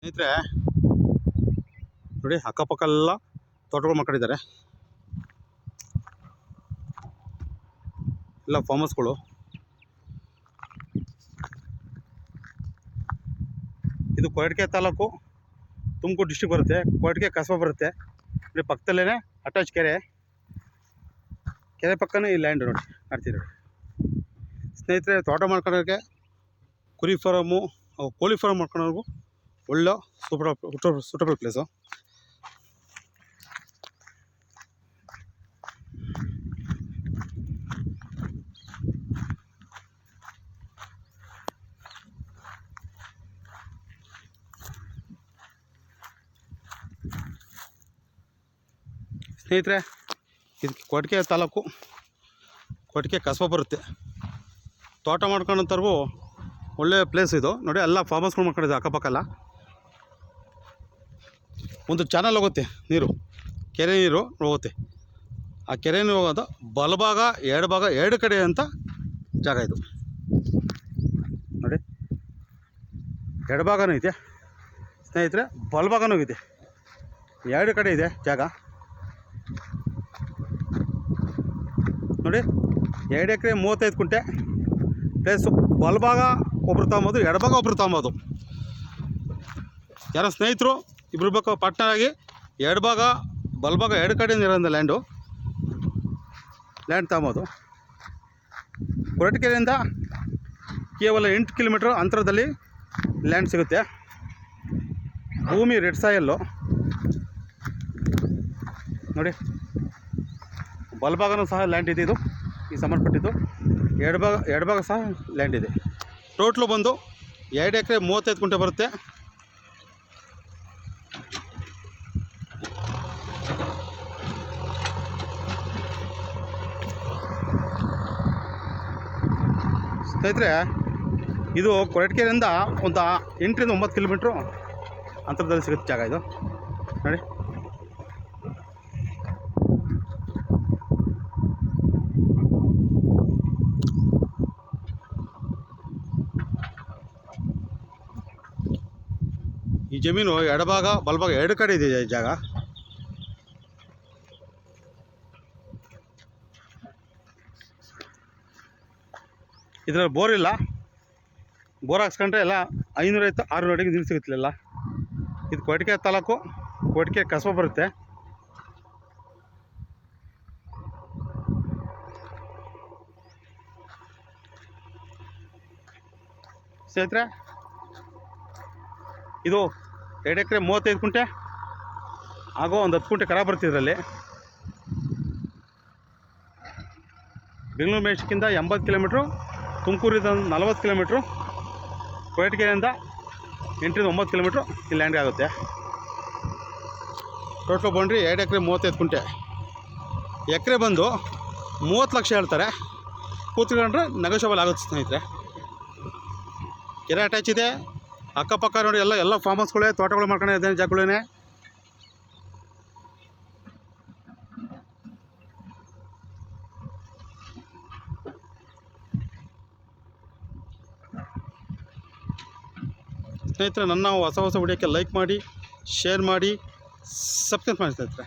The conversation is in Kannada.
ಸ್ನೇಹಿತರೆ ನೋಡಿ, ಅಕ್ಕಪಕ್ಕ ಎಲ್ಲ ತೋಟಗಳು ಮಾಡ್ಕೊಂಡಿದ್ದಾರೆ. ಎಲ್ಲ ಫಾರ್ಮ್ ಹೌಸ್ಗಳು. ಇದು ಕೊರಟಗೆ ತಾಲೂಕು, ತುಮಕೂರು ಡಿಸ್ಟಿಕ್ ಬರುತ್ತೆ. ಕೊರಟಗೆ ಕಸಬಾ ಬರುತ್ತೆ. ನೋಡಿ, ಪಕ್ಕದಲ್ಲೇ ಅಟ್ಯಾಚ್ ಕೆರೆ ಪಕ್ಕನೇ ಈ ಲ್ಯಾಂಡ್ ನೋಡಿ ಕಾಣ್ತೀವಿ ನೋಡಿ. ಸ್ನೇಹಿತರೆ, ತೋಟ ಮಾಡ್ಕೊಳ್ಳೋರಿಗೆ, ಕುರಿ ಫಾರಮು, ಕೋಳಿ ಫಾರಮ್ ಮಾಡ್ಕೊಳ್ಳೋರ್ಗು ಒಳ್ಳೆ ಸೂಟಬಲ್ ಪ್ಲೇಸು. ಸ್ನೇಹಿತರೆ, ಇದು ಕೊರಟಗೆ ತಾಲೂಕು, ಕೊರಟಗೆ ಕಸಬಾ ಬರುತ್ತೆ. ತೋಟ ಮಾಡ್ಕೊಂಡಂಥವ್ರಿಗೂ ಒಳ್ಳೆ ಪ್ಲೇಸ್ ಇದು ನೋಡಿ. ಎಲ್ಲ ಫಾರ್ಮ್ ಹೌಸ್ಗಳು ಮಾಡ್ಕೊಂಡಿದೆ ಅಕ್ಕಪಕ್ಕ ಎಲ್ಲ. ಒಂದು ಚಾನಲ್ ಹೋಗುತ್ತೆ, ನೀರು, ಕೆರೆ ನೀರು ಹೋಗುತ್ತೆ. ಆ ಕೆರೆ ನೀರು ಹೋಗೋದು ಬಲಭಾಗ ಎರಡು ಕಡೆ ಅಂತ ಜಾಗ ಇದು ನೋಡಿ. ಎಡಭಾಗನೂ ಇದೆ ಸ್ನೇಹಿತರೆ, ಬಲಭಾಗನೂ ಇದೆ, ಎರಡು ಕಡೆ ಇದೆ ಜಾಗ ನೋಡಿ. 2 ಎಕರೆ 35 ಗುಂಟೆ ಪ್ಲೇಸು. ಬಲಭಾಗ ಒಬ್ರು ತಗೊಬೋದು, ಎಡಭಾಗ ಒಬ್ರು ತಗೊಬೋದು. ಯಾರೋ ಸ್ನೇಹಿತರು ಇಬ್ಬರು ಬೇಕು ಪಾರ್ಟ್ನರ್ ಆಗಿ, ಎಡಭಾಗ ಬಲಭಾಗ ಎರಡು ಕಡೆ ಇರೋಂಥ ಲ್ಯಾಂಡ್ ತಗೊಬೋದು. ಕೊರಟಗೆರೆಯಿಂದ ಕೇವಲ 8 ಕಿಲೋಮೀಟ್ರ್ ಅಂತರದಲ್ಲಿ ಲ್ಯಾಂಡ್ ಸಿಗುತ್ತೆ. ಭೂಮಿ ರೆಡ್ ಸಾಯಲ್ಲು ನೋಡಿ. ಬಲಭಾಗನೂ ಸಹ ಲ್ಯಾಂಡ್ ಇದೆ, ಇದು ಈ ಸಂಬಂಧಪಟ್ಟಿದ್ದು. ಎಡಭಾಗ ಸಹ ಲ್ಯಾಂಡ್ ಇದೆ. ಟೋಟ್ಲು ಬಂದು 2 ಎಕರೆ 35 ಗುಂಟೆ ಬರುತ್ತೆ. ಸ್ನೇಹಿತರೆ, ಇದು ಕೊರಟಗೆರೆಯಿಂದ ಒಂದು 8 ರಿಂದ 9 ಕಿಲೋಮೀಟ್ರು ಅಂತರದಲ್ಲಿ ಸಿಗುತ್ತೆ ಜಾಗ ಇದು ನೋಡಿ. ಈ ಜಮೀನು ಎಡಭಾಗ ಬಲಭಾಗ ಎರಡು ಕಡೆ ಇದೆ ಜಾಗ. ಇದರಲ್ಲಿ ಬೋರ್ ಇಲ್ಲ. ಬೋರ್ ಹಾಕ್ಸ್ಕೊಂಡ್ರೆ ಎಲ್ಲ 550-600 ಅಡಿಗೆ ನೀರು ಸಿಗುತ್ತಿಲ್ಲ. ಇದು ಕೊರಟಗೆ ತಾಲೂಕು, ಕೊರಟಗೆ ಕಸಬಾ ಬರುತ್ತೆ. ಸ್ನೇಹಿತರೆ, ಇದು 2 ಎಕರೆ 35 ಗುಂಟೆ ಹಾಗೂ ಒಂದು 10 ಗುಂಟೆ ಕರ ಬರುತ್ತೆ. ಇದರಲ್ಲಿ ಬೆಂಗಳೂರು ಮೆಜೆಸ್ಟಿಕ್ಕಿಂದ 80 ಕಿಲೋಮೀಟ್ರು, ತುಮಕೂರಿಂದ 40 ಕಿಲೋಮೀಟ್ರು, ಕೊರಟಗೆರೆಯಿಂದ 8 ರಿಂದ 9 ಕಿಲೋಮೀಟ್ರು ಈ ಲ್ಯಾಂಡ್ಗೆ ಆಗುತ್ತೆ. ಟೋಟಲ್ ಬೌಂಡ್ರಿ 2 ಎಕರೆ 35 ಗುಂಟೆ. ಎಕರೆ ಬಂದು 30 ಲಕ್ಷ ಹೇಳ್ತಾರೆ. ಕೂತ್ಕೊಂಡ್ರೆ ನೆಗೋಷಿಯಬಲ್ ಆಗುತ್ತೆ ಸ್ನೇಹಿತರೆ. ಕೆರೆ ಅಟ್ಯಾಚ್ ಇದೆ. ಅಕ್ಕಪಕ್ಕ ನೋಡಿ, ಎಲ್ಲ ಫಾರ್ಮ್ ಹೌಸ್ಗಳೇ, ತೋಟಗಳು ಮಾಡ್ಕೊಂಡಿದ್ದಾರೆ ಜಾಗಗಳೇ. ಸ್ನೇಹಿತರೆ, ನನ್ನ ಹೊಸ ವಿಡಿಯೋಕ್ಕೆ ಲೈಕ್ ಮಾಡಿ, ಶೇರ್ ಮಾಡಿ, ಸಬ್ಸ್ಕ್ರೈಬ್ ಮಾಡಿ ಸ್ನೇಹಿತರೆ.